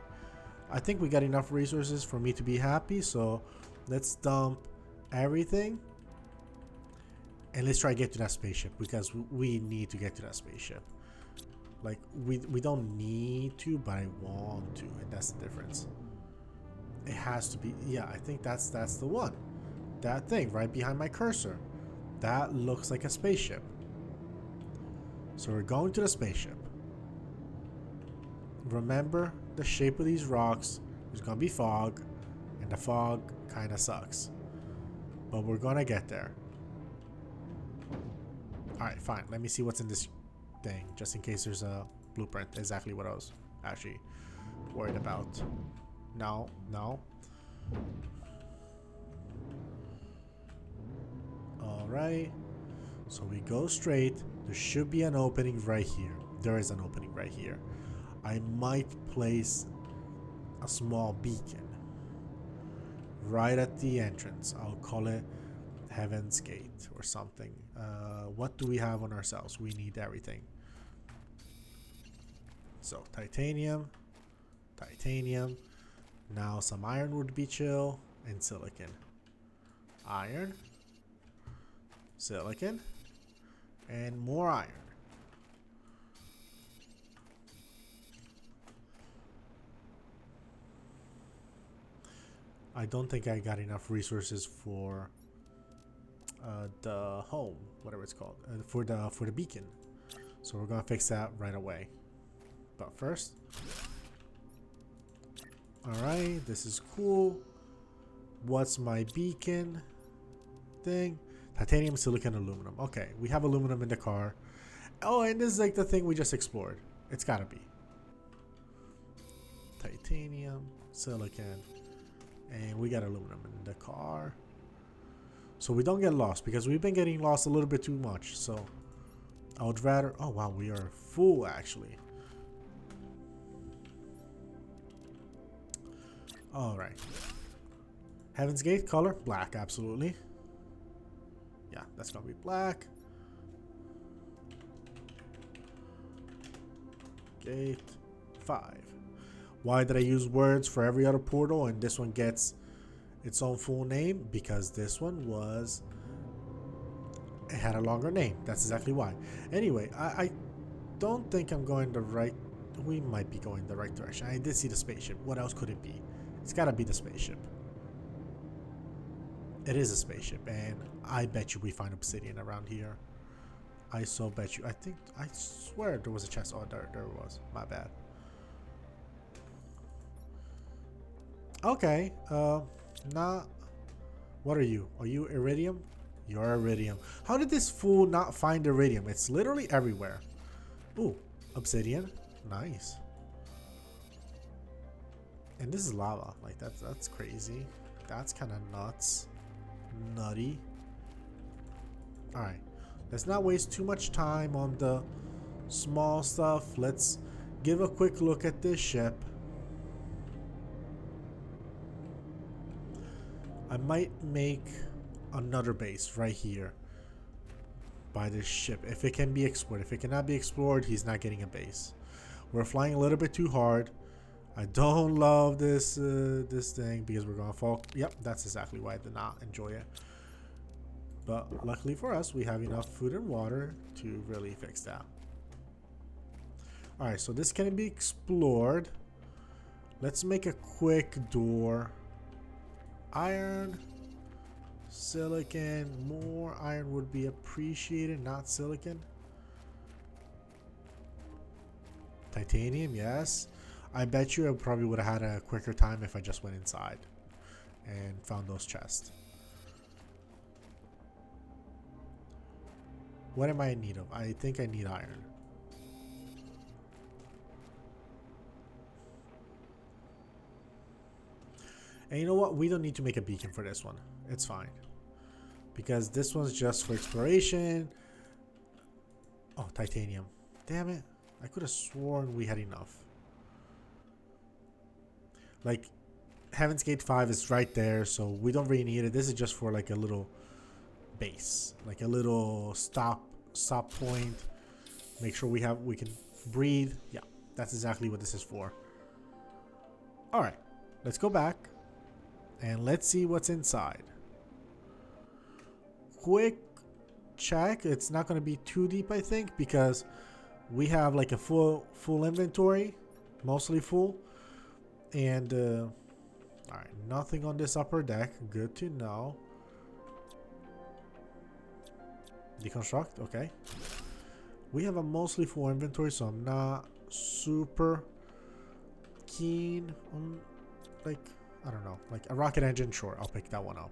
I think we got enough resources for me to be happy, so let's dump everything and let's try to get to that spaceship, because we need to get to that spaceship. Like, we don't need to, but I want to, and that's the difference. It has to be. Yeah, I think that's the one. That thing right behind my cursor. That looks like a spaceship. So we're going to the spaceship. Remember the shape of these rocks. There's gonna be fog, and the fog kind of sucks. But we're gonna get there. Alright, fine. Let me see what's in this thing, just in case there's a blueprint. Exactly what I was actually worried about. No, no. Alright, so we go straight. There should be an opening right here. There is an opening right here. I might place a small beacon right at the entrance. I'll call it Heaven's Gate or something. What do we have on ourselves? We need everything. So titanium, titanium. Now some iron would be chill, and silicon. Iron, silicon, and more iron. I don't think I got enough resources for the home, whatever it's called, for the beacon. So we're gonna fix that right away. But first, all right, this is cool. What's my beacon thing? Titanium, silicon, aluminum. Okay, we have aluminum in the car. Oh, and this is like the thing we just explored. It's gotta be titanium, silicon, and we got aluminum in the car. So we don't get lost, because we've been getting lost a little bit too much. So I would rather... Oh wow, we are full actually. Alright. Heaven's Gate color, black, absolutely. Yeah, that's gonna be black. Gate 5. Why did I use words for every other portal and this one gets its own full name? Because this one was... It had a longer name. That's exactly why. Anyway, I don't think I'm going the right... We might be going the right direction. I did see the spaceship. What else could it be? It's gotta be the spaceship. It is a spaceship, and I bet you we find obsidian around here. I so bet you. I swear there was a chest. Oh, there was. My bad. Okay. Not. What are you? Are you iridium? You're iridium. How did this fool not find iridium? It's literally everywhere. Ooh, obsidian. Nice. And this is lava. Like that's crazy. That's kind of nuts. Nutty. Alright. Let's not waste too much time on the small stuff. Let's give a quick look at this ship. I might make another base right here by this ship. If it can be explored. If it cannot be explored, he's not getting a base. We're flying a little bit too hard. I don't love this this thing because we're gonna fall. Yep, that's exactly why I did not enjoy it. But luckily for us, we have enough food and water to really fix that. Alright, so this can be explored. Let's make a quick door. Iron, silicon, more iron would be appreciated, not silicon. Titanium, yes. I bet you I probably would have had a quicker time if I just went inside and found those chests. What am I in need of? I think I need iron. And you know what? We don't need to make a beacon for this one. It's fine. Because this one's just for exploration. Oh, titanium. Damn it. I could have sworn we had enough. Like, Heaven's Gate 5 is right there, so we don't really need it. This is just for like a little base. Like a little stop point. Make sure we can breathe. Yeah, that's exactly what this is for. Alright, let's go back. And let's see what's inside. Quick check. It's not going to be too deep, I think, because we have like a full inventory. Mostly full. And alright, nothing on this upper deck. Good to know. Deconstruct, okay. We have a mostly full inventory, so I'm not super keen on, like, I don't know, like a rocket engine. Sure, I'll pick that one up.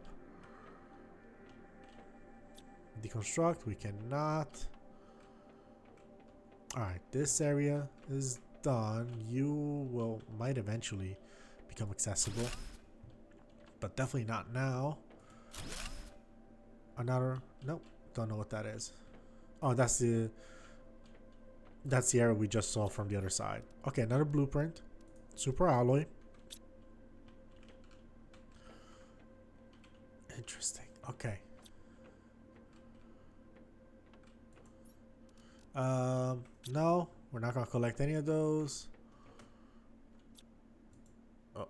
Deconstruct, we cannot. Alright, this area is done. You might eventually become accessible, but definitely not now. Another, nope, don't know what that is. Oh, that's the area we just saw from the other side. Okay, another blueprint. Super alloy. Interesting. Okay. No, we're not gonna collect any of those. Oh.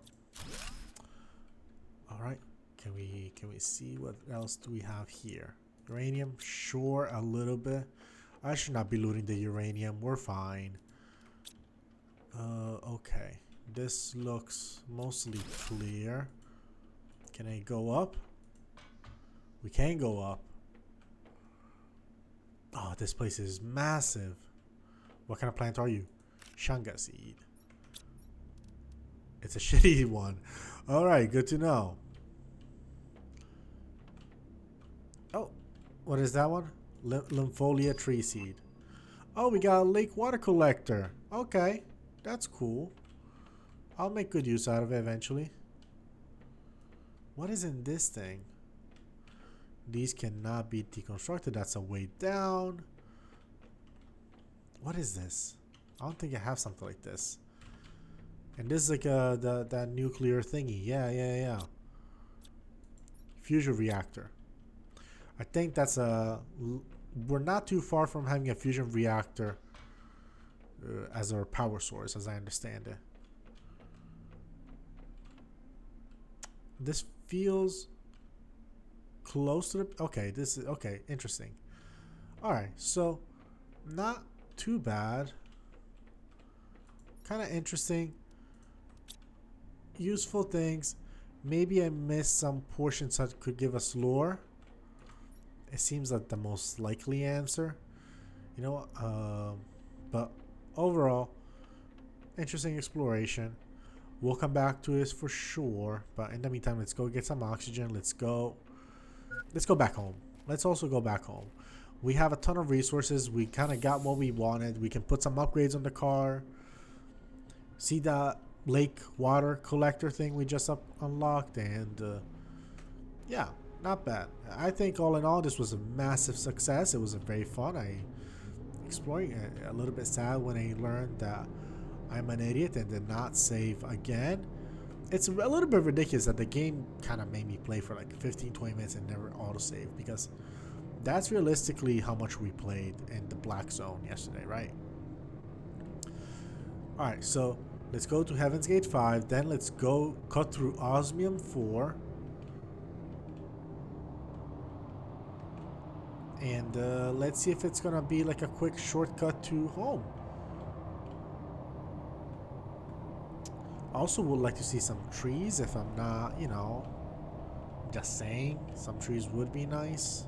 All right. Can we see what else do we have here? Uranium, sure, a little bit. I should not be looting the uranium. We're fine. Okay. This looks mostly clear. Can I go up? We can go up. Oh, this place is massive. What kind of plant are you? Shanga seed. It's a shitty one. Alright, good to know. Oh, what is that one? Lympholia tree seed. Oh, we got a lake water collector. Okay, that's cool. I'll make good use out of it eventually. What is in this thing? These cannot be deconstructed. That's a way down. What is this? I don't think I have something like this. And this is like that nuclear thingy. Yeah. Fusion reactor. I think that's a... We're not too far from having a fusion reactor as our power source, as I understand it. This feels close to the... Okay, this is... Okay, interesting. Alright, so not too bad. Kind of interesting. Useful things. Maybe I missed some portions that could give us lore. It seems like the most likely answer. You know, but overall, interesting exploration. We'll come back to this for sure. But in the meantime, let's go get some oxygen. Let's go back home. Let's also go back home. We have a ton of resources. We kind of got what we wanted. We can put some upgrades on the car. See the lake water collector thing we just unlocked, and yeah, not bad. I think all in all, this was a massive success. It was a very fun. I exploring a little bit sad when I learned that I'm an idiot and did not save again. It's a little bit ridiculous that the game kind of made me play for like 15-20 minutes and never autosave, because that's realistically how much we played in the black zone yesterday, right? Alright, so let's go to Heaven's Gate 5, then let's go cut through Osmium 4. And let's see if it's gonna be like a quick shortcut to home. Also would like to see some trees, if I'm not, you know, just saying. Some trees would be nice.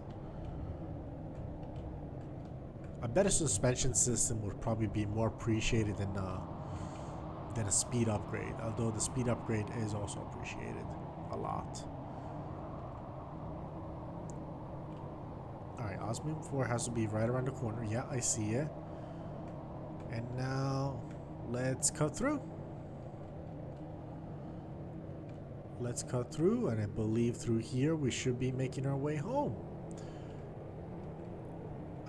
A better suspension system would probably be more appreciated than a speed upgrade, although the speed upgrade is also appreciated a lot. Alright, Osmium 4 has to be right around the corner. Yeah, I see it. And now let's cut through. Let's cut through, and I believe through here we should be making our way home.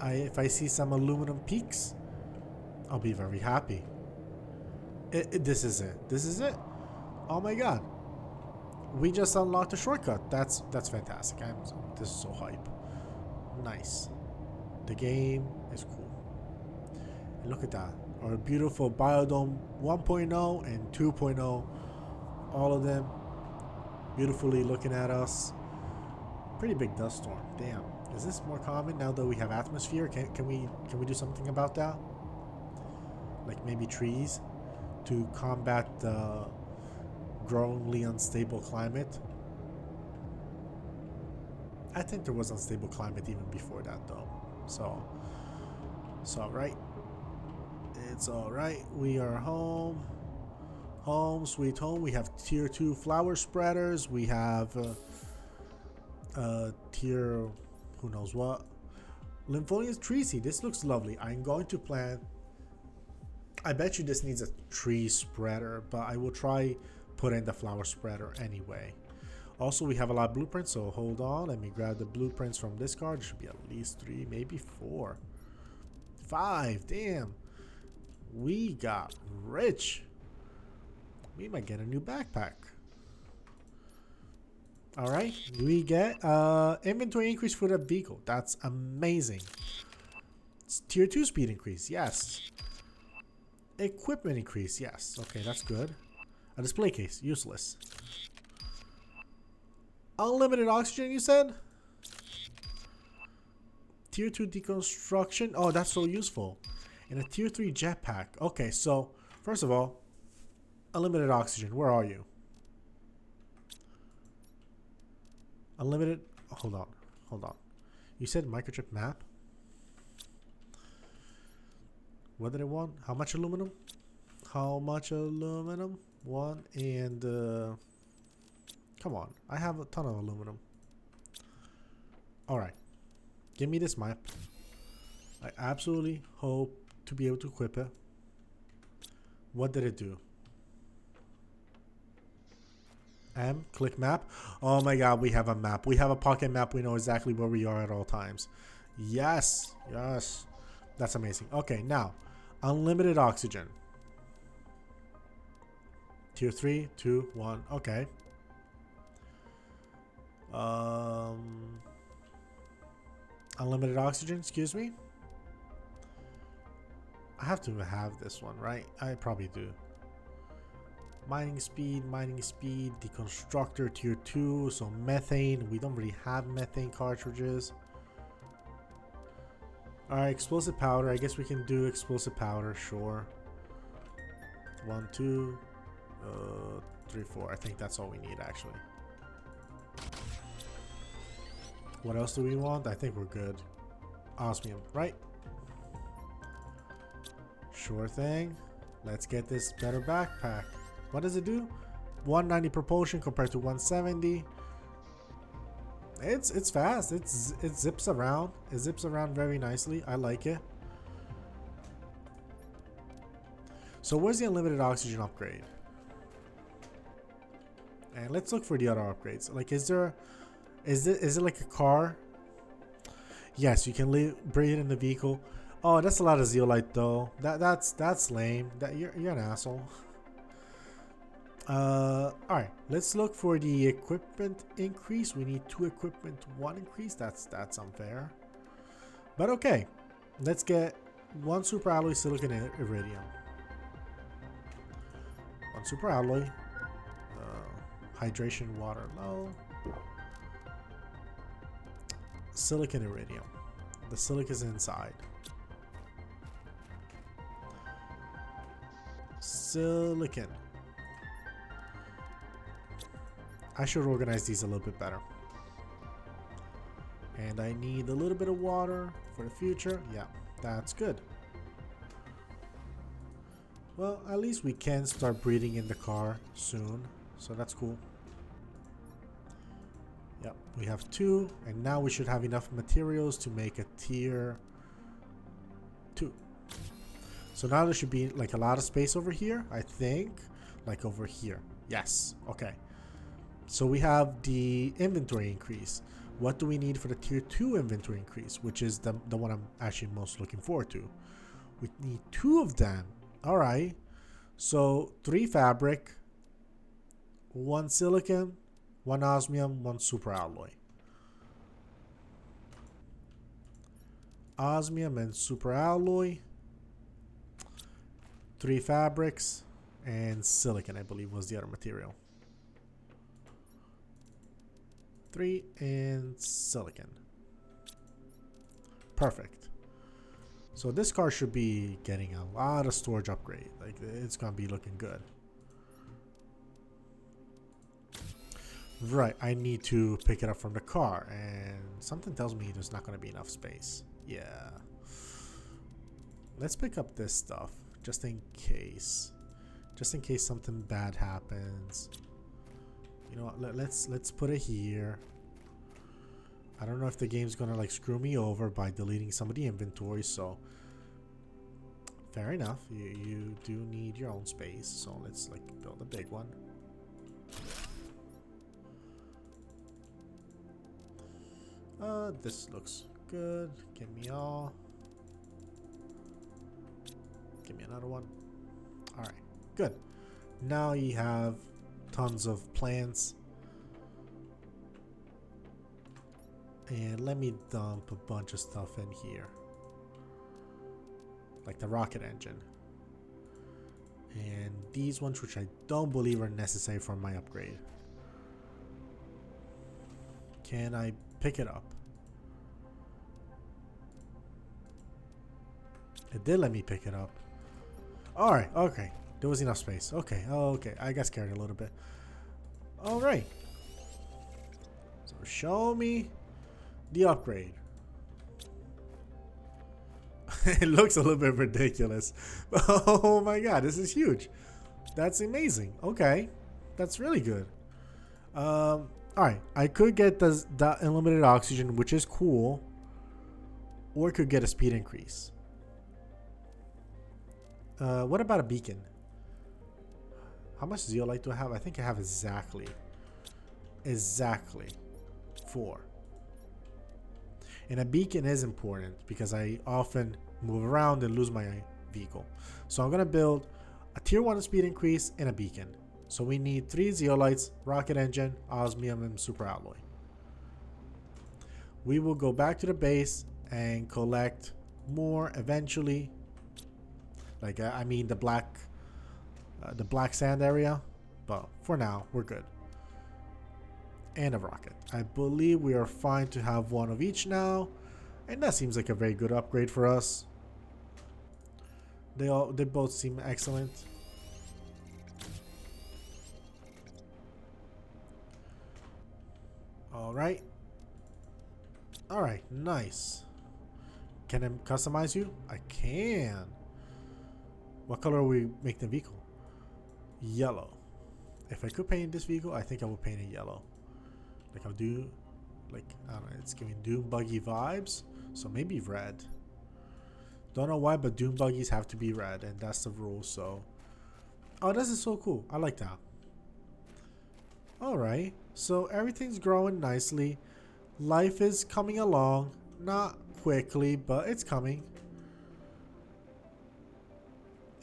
If I see some aluminum peaks, I'll be very happy. This is it. This is it. Oh my god. We just unlocked a shortcut. That's fantastic. This is so hype. Nice. The game is cool. And look at that. Our beautiful Biodome 1.0 and 2.0. All of them beautifully looking at us. Pretty big dust storm. Damn. Is this more common now that we have atmosphere? Can we do something about that? Like maybe trees to combat the growingly unstable climate? I think there was unstable climate even before that though. So it's alright. It's alright. We are home. Home, sweet home. We have tier 2 flower spreaders. We have tier who knows what. Lympholius tree seed. This looks lovely. I'm going to plant. I bet you this needs a tree spreader, but I will try put in the flower spreader anyway. Also, we have a lot of blueprints, so hold on. Let me grab the blueprints from this card. There should be at least 3, maybe 4. 5. Damn. We got rich. We might get a new backpack. Alright. We get inventory increase for the vehicle. That's amazing. It's tier 2 speed increase. Yes. Equipment increase. Yes. Okay, that's good. A display case. Useless. Unlimited oxygen, you said? Tier 2 deconstruction. Oh, that's so useful. And a tier 3 jetpack. Okay, so first of all, unlimited oxygen. Where are you? Unlimited. Hold on. Hold on. You said microchip map? What did I want? How much aluminum? How much aluminum? One and come on, I have a ton of aluminum. All right, give me this map. I absolutely hope to be able to equip it. What did it do? Click map. Oh my god, we have a map. We have a pocket map. We know exactly where we are at all times. Yes, yes. That's amazing. Okay, now, unlimited oxygen. Tier 3, 2, 1. Okay. Unlimited oxygen, excuse me. I have to have this one, right? I probably do. Mining speed, deconstructor tier 2, so methane. We don't really have methane cartridges. Alright, explosive powder. I guess we can do explosive powder, sure. 1, 2, 3, 4. I think that's all we need actually. What else do we want? I think we're good. Osmium, right? Sure thing. Let's get this better backpack. What does it do? 190 propulsion compared to 170. It's fast. It zips around. It zips around very nicely. I like it. So where's the unlimited oxygen upgrade? And let's look for the other upgrades. Like, is it like a car? Yes, you can bring it in the vehicle. Oh, that's a lot of zeolite though. That's lame. You're an asshole. Alright, let's look for the equipment increase. We need 2 equipment, 1 increase. That's unfair. But okay, let's get 1 super alloy silicon iridium. 1 super alloy. Hydration water low. Silicon iridium. The silica's inside. Silicon. I should organize these a little bit better. And I need a little bit of water for the future. Yeah, that's good. Well, at least we can start breathing in the car soon. So that's cool. Yep, we have 2. And now we should have enough materials to make a tier 2. So now there should be like a lot of space over here, I think. Like over here. Yes, okay. So we have the inventory increase. What do we need for the tier 2 inventory increase, which is the one I'm actually most looking forward to? We need 2 of them. All right. So 3 fabric, 1 silicon, 1 osmium, 1 super alloy. Osmium and super alloy. 3 fabrics and silicon, I believe, was the other material. 3 and silicon. Perfect. So this car should be getting a lot of storage upgrade. Like, it's gonna be looking good. Right, I need to pick it up from the car, and something tells me there's not gonna be enough space. Yeah. Let's pick up this stuff just in case. Just in case something bad happens. You know what, let's put it here. I don't know if the game's gonna like screw me over by deleting some of the inventory, so fair enough. You do need your own space, so let's like build a big one. This looks good. Give me all. Give me another one. Alright, good. Now you have tons of plants. And let me dump a bunch of stuff in here. Like the rocket engine. And these ones, which I don't believe are necessary for my upgrade. Can I pick it up? It did let me pick it up. Alright, okay. There was enough space. Okay, oh, okay. I got scared a little bit. Alright. So show me the upgrade. It looks a little bit ridiculous. Oh my god, this is huge. That's amazing. Okay, that's really good. Alright, I could get the unlimited oxygen, which is cool. Or could get a speed increase. What about a beacon? How much zeolite do I have? I think I have exactly 4. And a beacon is important because I often move around and lose my vehicle. So I'm going to build a tier 1 speed increase and a beacon. So we need 3 zeolites, rocket engine, osmium, and super alloy. We will go back to the base and collect more eventually. Like I mean the black sand area. But for now, we're good. And a rocket. I believe we are fine to have one of each now, and that seems like a very good upgrade for us. They both seem excellent. All right, nice. Can I customize you? I can. What color will we make the vehicle? Yellow. If I could paint this vehicle, I think I would paint it yellow. Like I'll do, like, I don't know, it's giving Doom Buggy vibes, so maybe red. Don't know why, but Doom Buggies have to be red, and that's the rule, so. Oh, this is so cool. I like that. Alright, so everything's growing nicely. Life is coming along. Not quickly, but it's coming.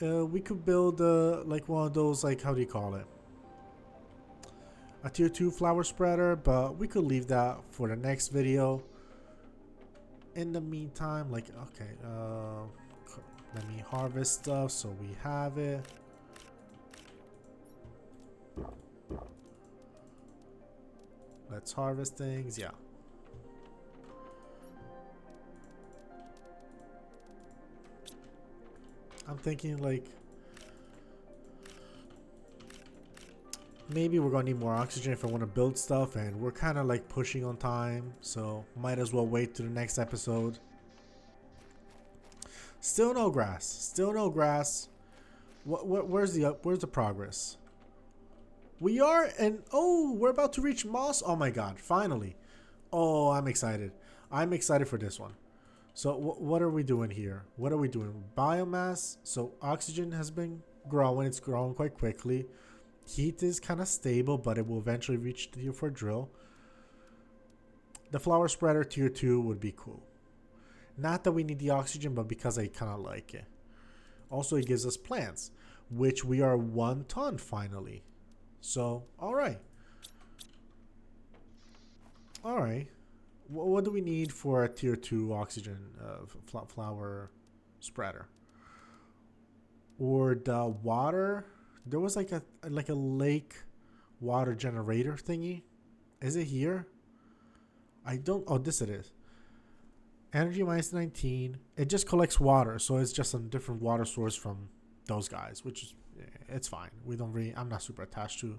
We could build, like one of those, like, how do you call it? A tier 2 flower spreader, but we could leave that for the next video. In the meantime, like, okay, let me harvest stuff so we have it. Let's harvest things, yeah. I'm thinking like maybe we're gonna need more oxygen if I want to build stuff, and we're kind of like pushing on time, so might as well wait to the next episode. Still no grass. Still no grass. Where's the progress? We are, and oh, we're about to reach moss. Oh my god, finally. Oh, I'm excited. I'm excited for this one. So what are we doing here? What are we doing? Biomass. So oxygen has been growing. It's growing quite quickly. Heat is kind of stable, but it will eventually reach tier 4 drill. The flower spreader tier 2 would be cool. Not that we need the oxygen, but because I kind of like it. Also, it gives us plants, which we are 1 ton finally. So, alright. Alright. What do we need for a tier 2 oxygen flower spreader? Or the water? There was like a lake water generator thingy. Is it here? I don't. Oh, this it is. Energy minus 19. It just collects water, so it's just a different water source from those guys, which is it's fine. We don't really. I'm not super attached to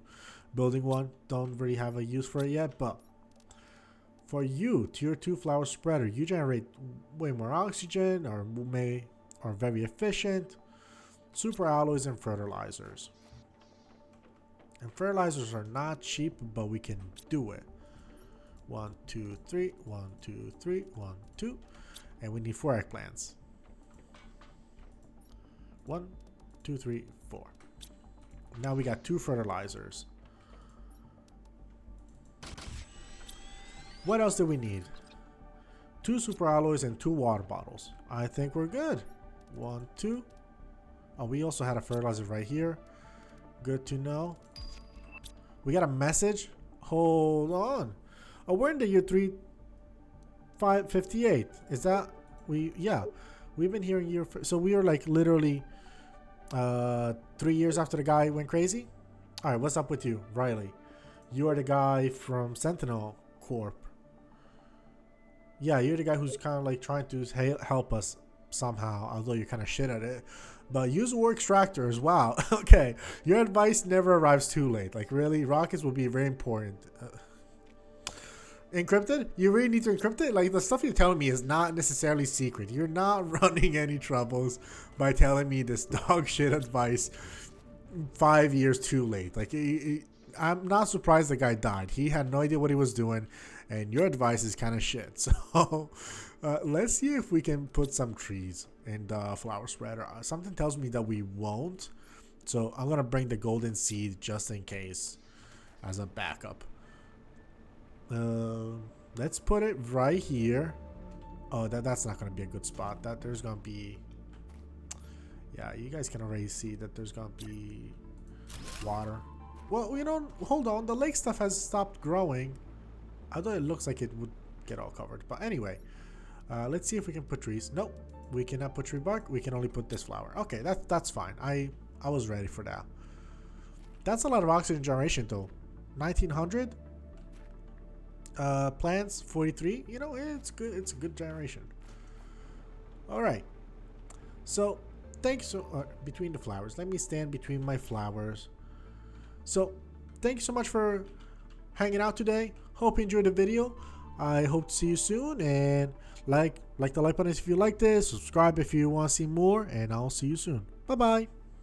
building one. Don't really have a use for it yet, but. For you, tier 2 flower spreader, you generate way more oxygen, are very efficient. Super alloys and fertilizers. And fertilizers are not cheap, but we can do it. 1, 2, 3, 1, 2, 3, 1, 2. And we need 4 eggplants. 1, 2, 3, 4. Now we got 2 fertilizers. What else do we need? 2 super alloys and 2 water bottles. I think we're good. 1, 2. Oh, we also had a fertilizer right here. Good to know. We got a message. Hold on. Oh, we're in the year 3558. Is that we? Yeah, we've been hearing year. So we are like literally 3 years after the guy went crazy. All right, what's up with you, Riley? You are the guy from Sentinel Corp. Yeah, you're the guy who's kind of like trying to help us somehow, although you're kind of shit at it. But use war extractors. Wow. Okay. Your advice never arrives too late. Like, really? Rockets will be very important. Encrypted? You really need to encrypt it? Like, the stuff you're telling me is not necessarily secret. You're not running any troubles by telling me this dog shit advice 5 years too late. Like, I'm not surprised the guy died. He had no idea what he was doing, and your advice is kind of shit. So, let's see if we can put some trees in the flower spreader. Something tells me that we won't. So, I'm going to bring the golden seed just in case as a backup. Let's put it right here. Oh, that's not gonna be a good spot. That there's gonna be, yeah, you guys can already see that there's gonna be water. Well, you know, hold on, the lake stuff has stopped growing, although it looks like it would get all covered. But anyway, let's see if we can put trees. Nope, we cannot put tree bark. We can only put this flower. Okay, that's fine. I was ready for that. That's a lot of oxygen generation though. 1900. Plants 43. You know, it's good. It's a good generation. All right. So thanks. So between the flowers, let me stand between my flowers. So thanks so much for hanging out today. Hope you enjoyed the video. I hope to see you soon, and like the like button if you like this. Subscribe if you want to see more, and I'll see you soon. Bye bye.